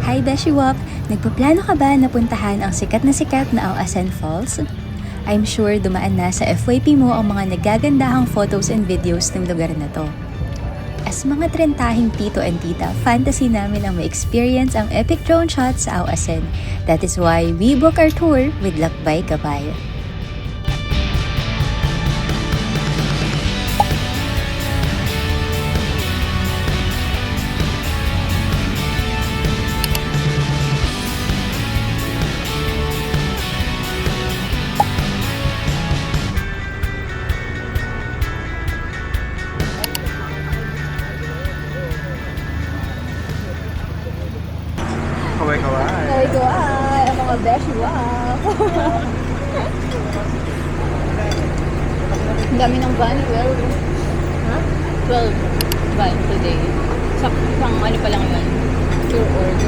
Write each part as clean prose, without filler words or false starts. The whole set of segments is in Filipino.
Hi Beshi Wap! Nagpaplano ka ba na puntahan ang sikat na Awasan Falls? I'm sure dumaan na sa FYP mo ang mga nagagandahang photos and videos ng lugar na to. As mga trentahing tito and tita, fantasy namin ang ma-experience ang epic drone shots sa Awasan. That is why we book our tour with Lakbay Gabay. Kaway-kaway. Kaway-kaway! Ang mga Beshi Wap! Ang dami ng van, 12. Ha? 12 van today. Pang ano pa lang yun? Tour org.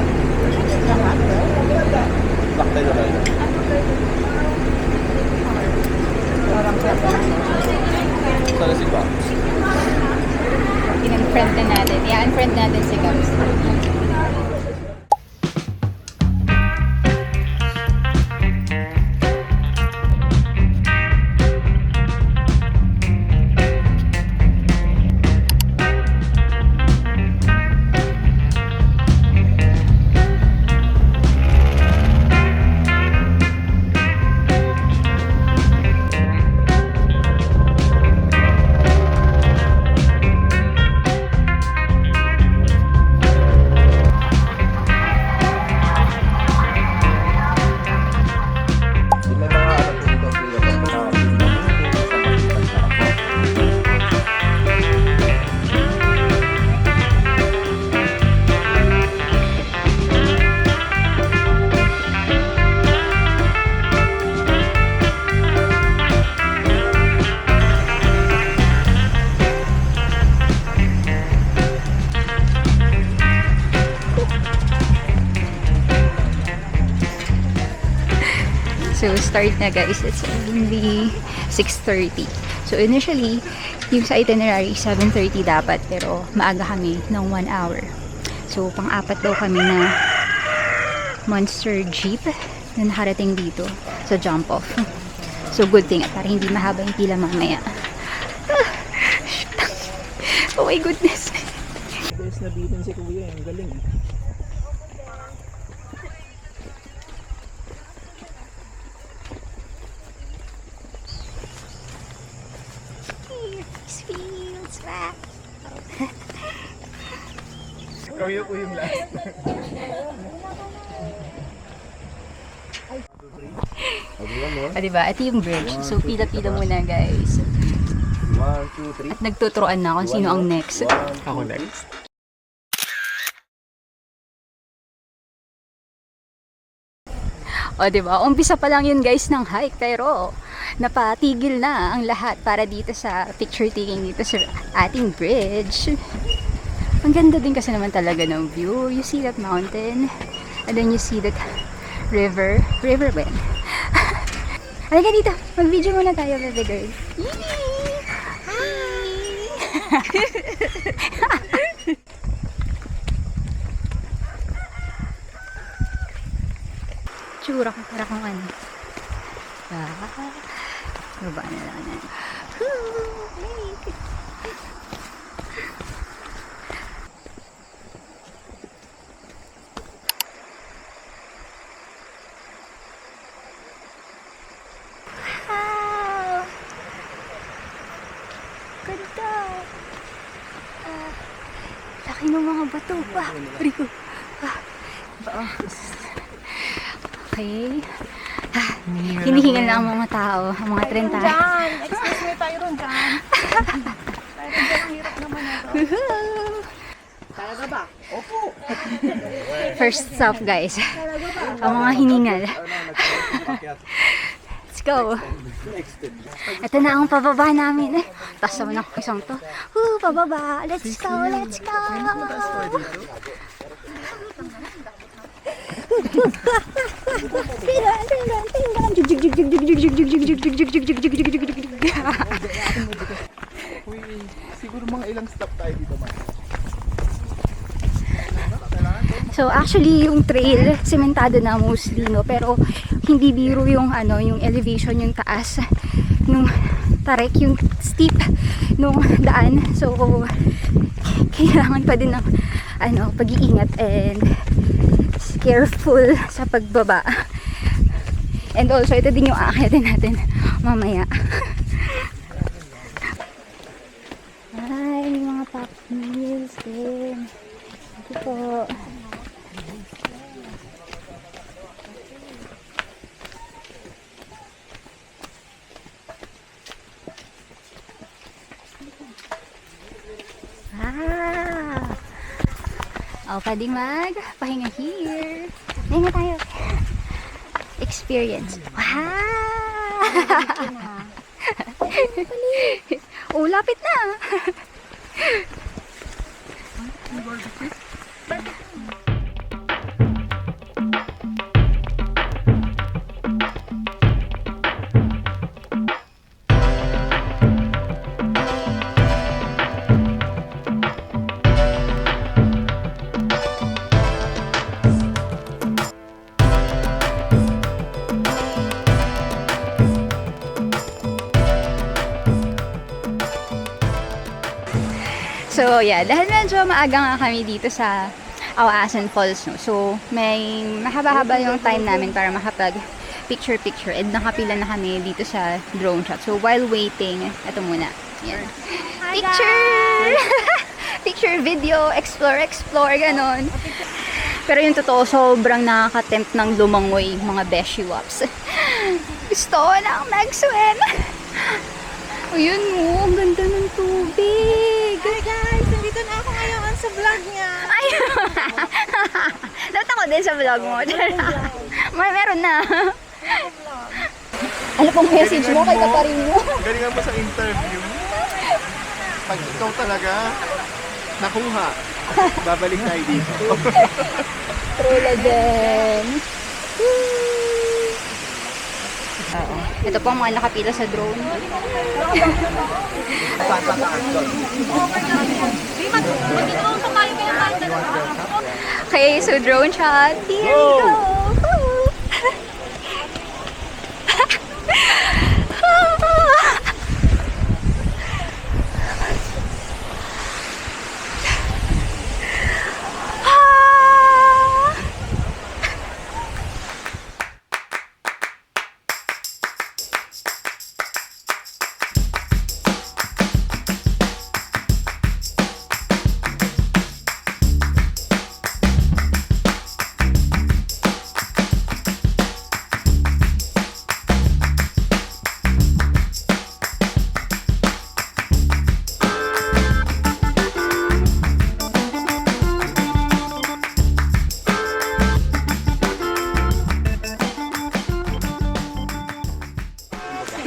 Baktay na tayo. Parang Sana si Box. in-unfriend na natin. I-unfriend natin si Gabs. So, start na guys. It's only 6:30. So, initially, yung sa itinerary, 7:30 dapat. Pero, maaga kami ng 1 hour. So, pang-apat daw kami na monster jeep na nakarating dito sa jump-off. So, good thing. Para hindi mahaba yung pila mamaya. Oh my goodness. Guys, nabitin si Kuya. Ang galing. Kayo po yung last. Diba? Ito yung bridge. So, pila-pila muna guys. 1, 2, 3. At nagtuturoan na kung sino ang next. Ako next. O, diba? Umpisa pa lang yun guys ng hike. Pero, napatigil na ang lahat para dito sa picture taking dito sa ating bridge. Ang ganda din kasi naman talaga ng view. You see that mountain. And then you see that river. River ba yan? Halika dito. Mag-video muna tayo, baby girl. Tsura ko para kung ano. Baba na lang na. Ganda. Laki ng mga bato. Rico. Okay. Hinihingal na ang mga tao, ang mga 30. Excuse me, tayo ron dyan. Tayo ron dyan, ang hirap naman ito. Talaga ba? Opo. First stop guys. Ang mga hiningal. Let's go. Ito na ang pababa namin. Taas naman ako isang to. Pababa. Let's go, let's go. Siguro mga ilang stop tayo dito, man. So actually yung trail sementado na mostly, no, pero hindi biro yung yung elevation, yung taas, yung tarik, yung steep nung daan. So kailangan pa din ng pag-iingat and careful sa pagbaba. And also ito din yung aakyatin natin mamaya. Ay, may mga pop meals din. Ito po. Pwedeng magpahinga here. Pahinga tayo. Experience. Wow! Oh, lapit na. So, yeah, dahil medyo maaga nga kami dito sa Awasan Falls, no? So, may mahaba-haba yung time namin para makapag picture-picture and nakapila na kami dito sa drone shot. So, while waiting, ito muna. Yan. Picture! Picture, video, explore, ganon. Pero yung totoo, sobrang nakaka-tempt ng lumangoy mga beshi wops. Gusto ko nang mag-swim. Ayun mo, ang ganda ng tubig. Hi guys, nandito na ako ngayon sa vlog niya. Ay! Dapat ako din sa vlog mo. Meron na. Ano pong message mo kay Katarin mo? Galingan mo sa interview. Pag ikaw talaga nakuha, babalik tayo dito. True legend. Oo. Ito po ang mga nakapila sa drone. Okay, so drone shot. Here we go.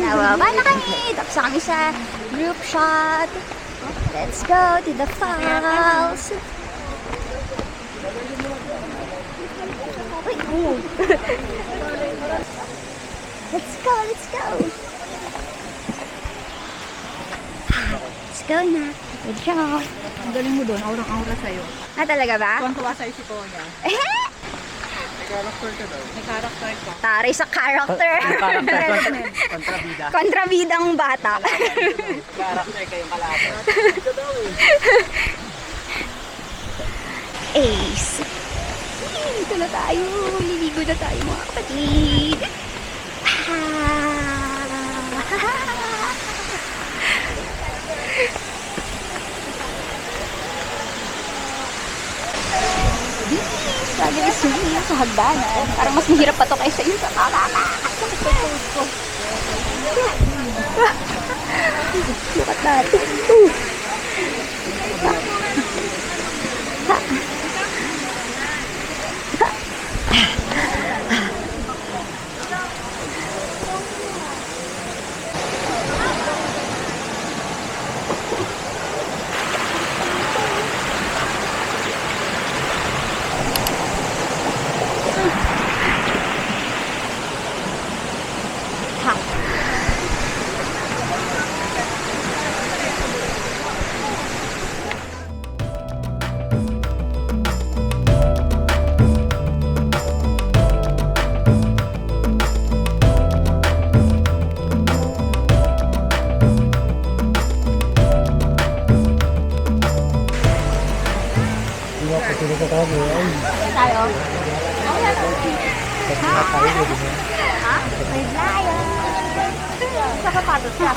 Nawaba na kami. Tapos na kami sa group shot. Let's go to the falls. Wait, oh. Let's go, let's go. Let's go na. Good job. Ang galing mo doon, aurang-aura sa'yo. Talaga ba? Tuwan-tuwa sa'yo si Konya. May character ka daw. May character ka. Taray sa character. Kontrabida. Kontrabidang bata. Character kayong kalaban. Ace. Dito na tayo. Liligo na tayo mga kapatid. Lagi na swimming sa hagdanan. Parang mas mahirap pa to kaysa yun sa Lukat natin. Tayo? Ha? May lion! Sa kapatos ka.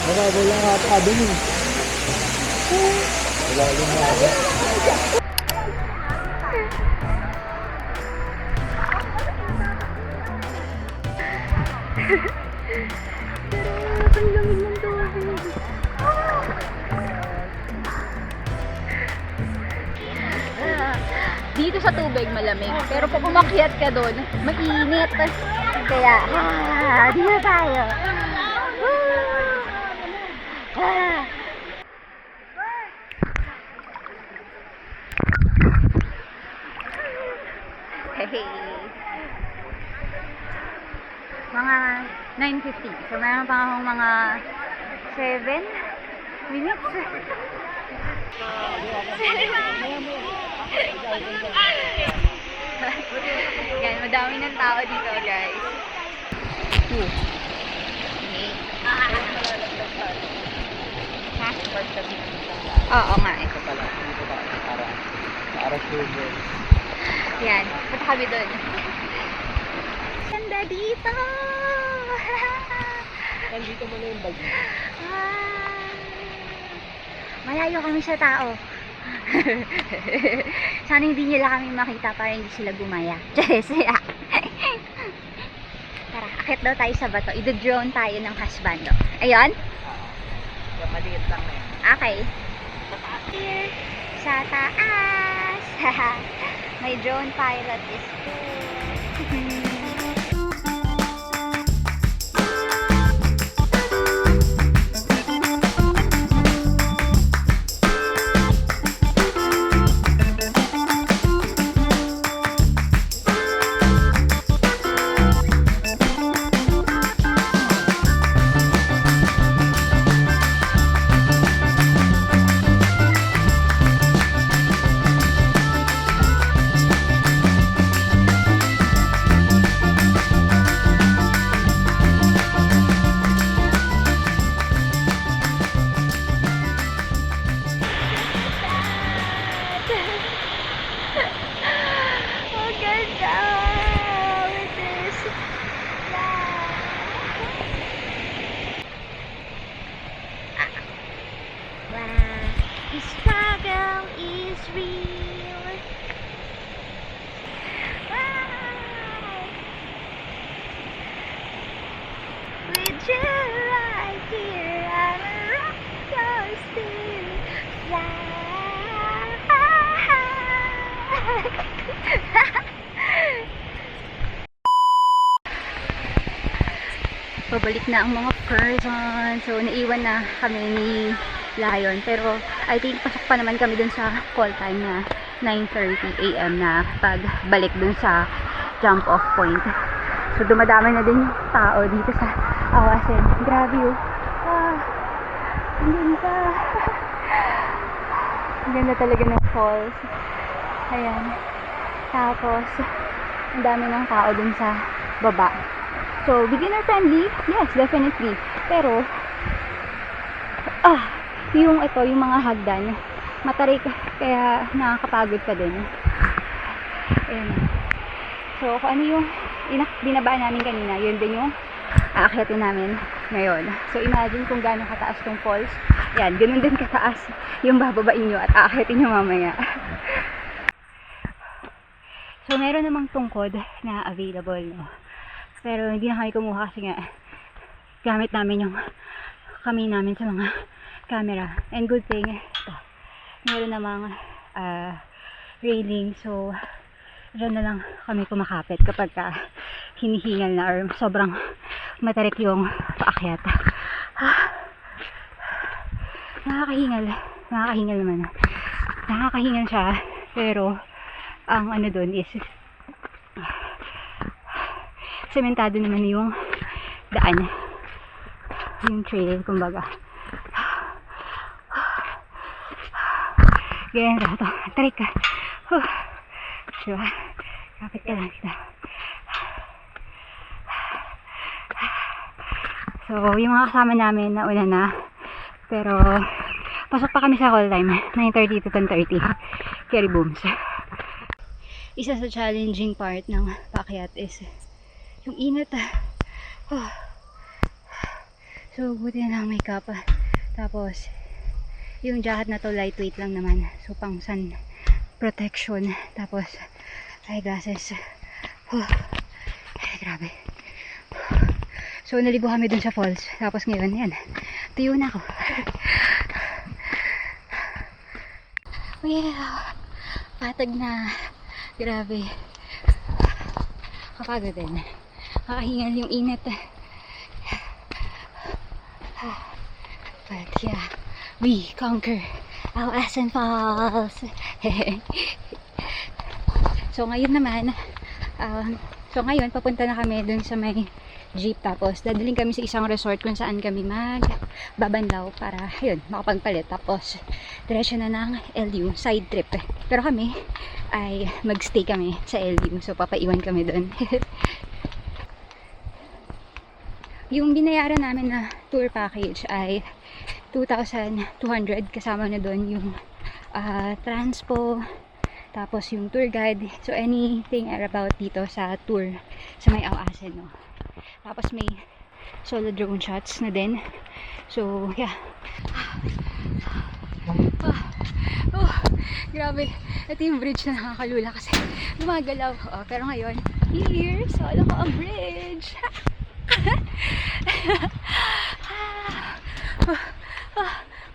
Wala nga ata dun eh. Wala din nga ata. Ang lamig ng tubig. Dito sa tubig malamig, pero pag umakyat ka doon, mainit. Kaya, dito tayo. Hey. Mga 9:50. So, meron pa akong mga 7 minutes. Yan, madami ng tao dito, guys. Oo nga eh. Para sure. Yan, punta kami doon. Ganda dito! Nandito mo na yung bag. Malayo kami sa tao. Sana hindi nila kami makita para hindi sila gumaya. Tara, akit daw tayo sa bato. I-drone tayo ng husbando. Ayun? Yung maliit lang na yan. Okay. Here, sa taas. My drone pilot is cool. The struggle is real. With you right here, I'm a rock your spirit. Pabalik na ang mga person. So, naiwan na kami ni Lion. Pero, I think, pasok pa naman kami dun sa call time na 9:30 AM na pagbalik dun sa jump off point. So, dumadami na din yung tao dito sa Awasen. Grabe yun. Ang ganda. Ang ganda talaga ng falls. Ayan. Tapos, ang dami ng tao dun sa baba. So, beginner friendly? Yes, definitely. Pero, yung mga hagdan, matarik, kaya nakakapagod pa din. Ayan. So, kung ano yung binabaan namin kanina, yun din yung aakyatin namin ngayon. So, imagine kung gaano kataas tong falls. Yan, ganun din kataas yung bababain nyo at aakyatin nyo mamaya. So, meron namang tungkod na available, no? Pero hindi na kami kumuha kasi nga gamit namin yung kami namin sa mga camera. And good thing, ito, meron namang railing. So, dyan na lang kami kumakapit kapag hinihingal na or sobrang matarik yung paakyat. Nakakahingal naman. Nakakahingal siya. Pero, ang ano dun is sementado naman yung daan, yung trail, kumbaga. Ganyan daw ito. Tarik ka. Diba? Kapit ka lang kita. So, yung mga kasama namin nauna na, pero Pasok pa kami sa call time, 9:30 to 10:30. Carry booms. Isa sa challenging part ng paakyat is yung init. Oh. So, buti na lang makeup. Tapos, yung jacket na to lightweight lang naman. So, pang sun protection. Tapos, eyeglasses. Oh. Ay, grabe. So, naligo kami dun sa falls. Tapos ngayon, yan. Tuyo na ako. Oh, yeah. Patag na. Grabe. Kapagod din. Kakahingal yung init. But yeah, we conquer Alasan Falls. So ngayon naman, papunta na kami dun sa may jeep, tapos dadaling kami sa isang resort kung saan kami magbabanlaw para yun, makapagpalit, tapos diretso na ng LU, side trip. Pero kami ay magstay kami sa LU, so papaiwan kami dun. Yung binayaran namin na tour package ay 2,200, kasama na doon yung transpo, tapos yung tour guide, so anything about dito sa tour sa may Awasen, no? Tapos may solo drone shots na din. So yeah. Grabe, ito yung bridge na nakakalula kasi gumagalaw. Pero ngayon, here, solo ko ang bridge.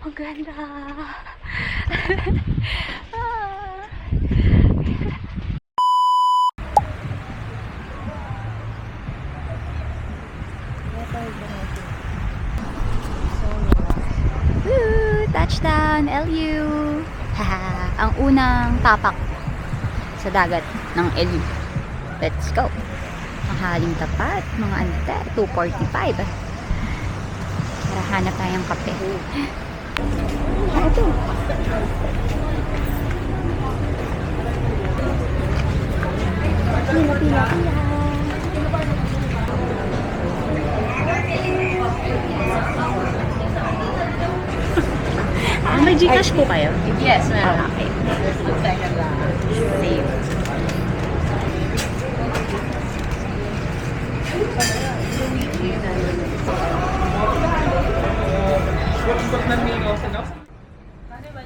Ang ganda. Woo! Touchdown, LU! Haha, ang unang tapak sa dagat ng LU. Let's go! Ang haling tapat, mga ante, 2:45. Tara, hanap tayong kape. Ito. Pila. May Gcash po kayo? Yes, ma'am. Okay. Save.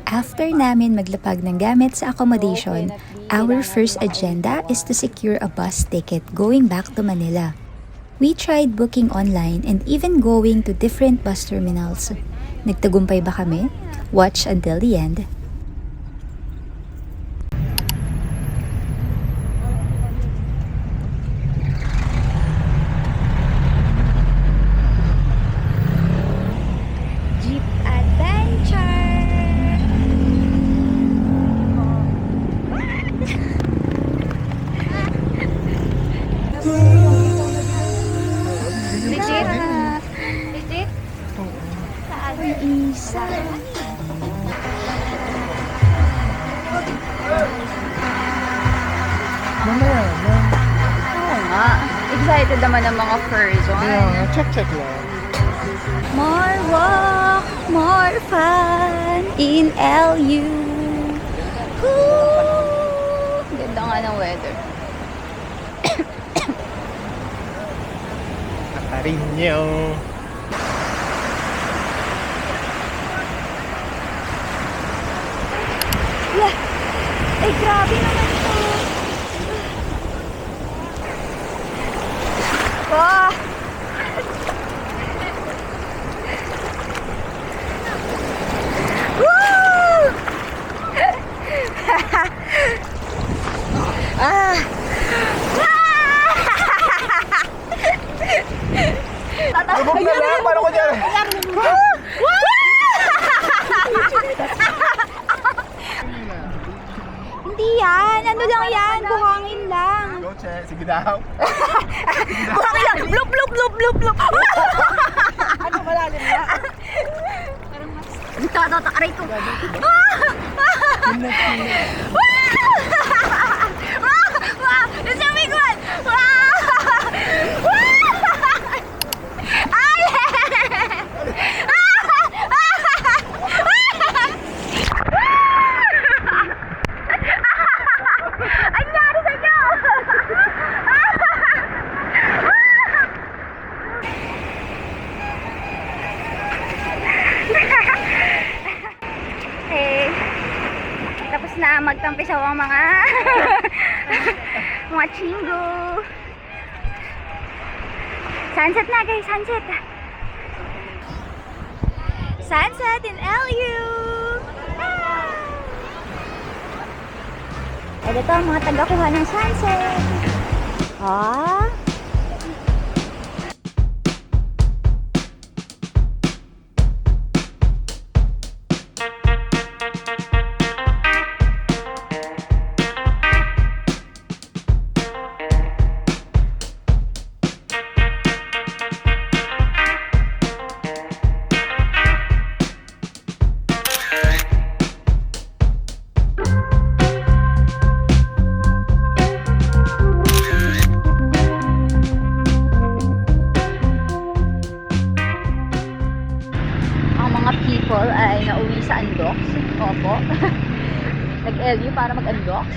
After namin maglapag ng gamit sa accommodation, our first agenda is to secure a bus ticket going back to Manila. We tried booking online and even going to different bus terminals. Nagtagumpay ba kami? Watch until the end. Jeep Adventure! Legit? Legit? Saan? Isa. Mamaya na. Oo nga. Excited naman ang mga person. Yeah, check lang. More walk, more fun in LU. Woo! Ganda nga ng weather. Katarinyo. Yeah. Ay, grabe naman ito. Wow! Woo! Ah! Lubog na lang! Paano ko dyan? Hindi yan! Ano lang yan? Buhangin lang. Go, check. Sige daw. Buhangin lang! Blup, blup, blup, blup, blup! Ano malalim na? Ito, aray ko. Wow! It's a big one! Wow! Ay! na magtampisaw ang mga mga chingo. Sunset na guys, sunset. Sunset in LU. At ito ang mga tagakuha ng sunset. Ah. Ang mga people ay nauwi sa Andox. Opo. Nag-LU para mag-Andox.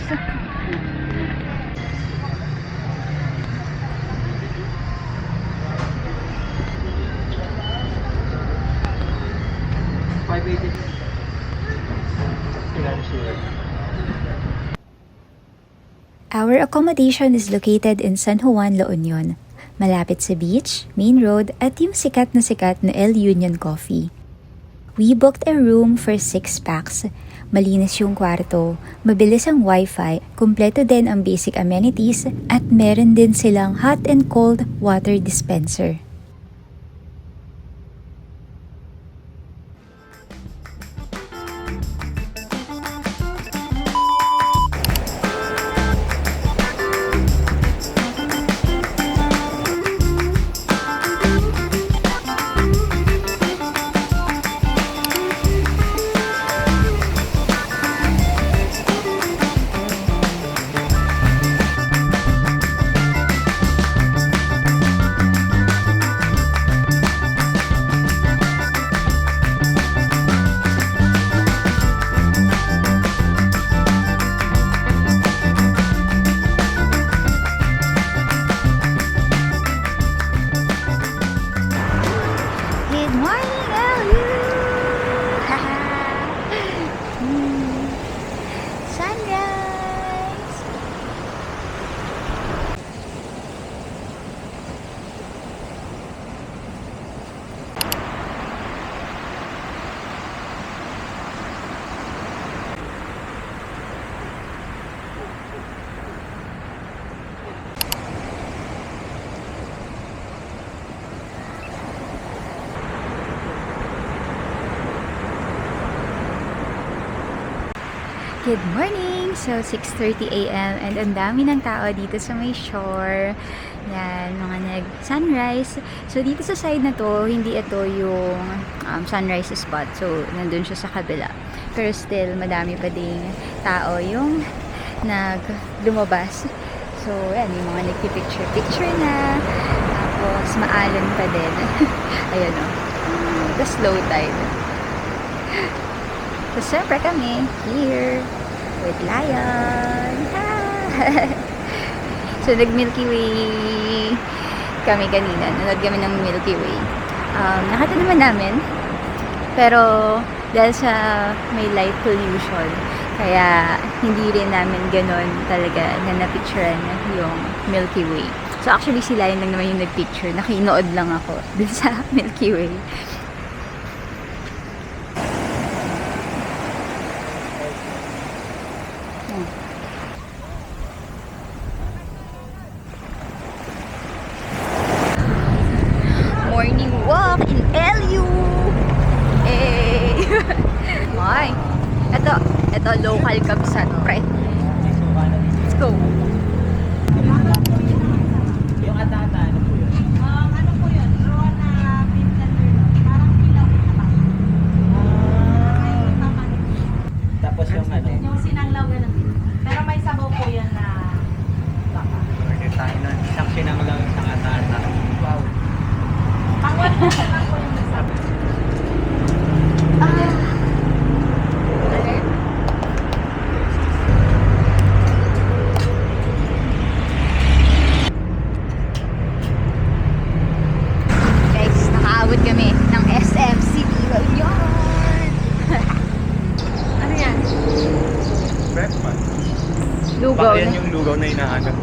Our accommodation is located in San Juan, La Union, malapit sa beach, main road at yung sikat na El Union Coffee. We booked a room for 6 packs. Malinis yung kwarto, mabilis ang wifi, kumpleto din ang basic amenities at meron din silang hot and cold water dispenser. Good morning, LU! Sunrise! Good morning! So, 6:30 a.m. and ang dami ng tao dito sa may shore. Yan, mga nag-sunrise. So, dito sa side na to, hindi ito yung sunrise spot. So, nandun siya sa kabila. Pero still, madami pa ding tao yung lumabas. So, yan, yung mga nagpipicture-picture na. Tapos, maalon pa din. Ayan o. The slow tide. So, syempre kami, here, with Lion. So, nag-Milky Way kami kanina. Nanood kami ng Milky Way. Nakita naman namin. Pero, dahil sa may light pollution, kaya hindi rin namin ganon talaga na napicturean yung Milky Way. So, actually, si Lion lang naman yung nagpicture. Nakinood lang ako dun sa Milky Way. Morning walk in LU. Eh. Ay. Ito local kabsat, pre. Let's go. Yung atata, ano po yun? Ano po yun? Raw na beef tender. Parang pilaw na pa. Tapos yung ano? Yung sinanglaw ganun. Pero may sabaw po yan na baka. Order tayo na isang sinanglaw, isang atata. Wow. Pangwan po siya lang po yung nasabi. Guys, nakaabot kami ng SM City. Yun! Ano yan? breakfast. Lugaw Baka yan na. yung lugaw na hinahanap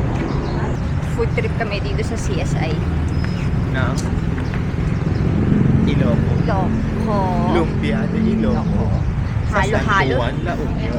Food trip kami dito sa CSI. na Ilocos. Loko. Lumpia de Ilocos. Sa San Halo-halo. Juan, La Union.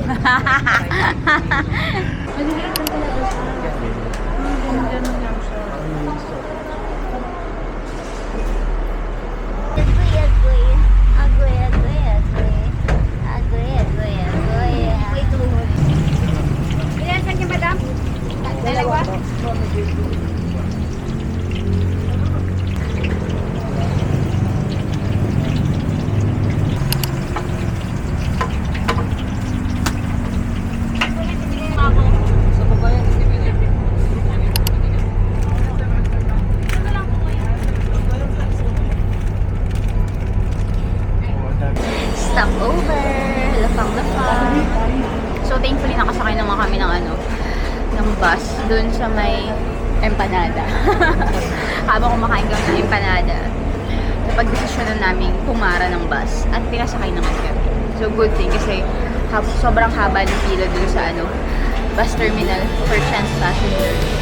Stopover. Lapang-lapang. So, thankfully, nakasakay naman kami ng ng bus dun sa may empanada. Habang kumakain kami ng empanada, napag-desisyonan namin pumara ng bus at pinasakay naman kami. So, good thing kasi sobrang haba ng pila dun sa bus terminal for chance passenger.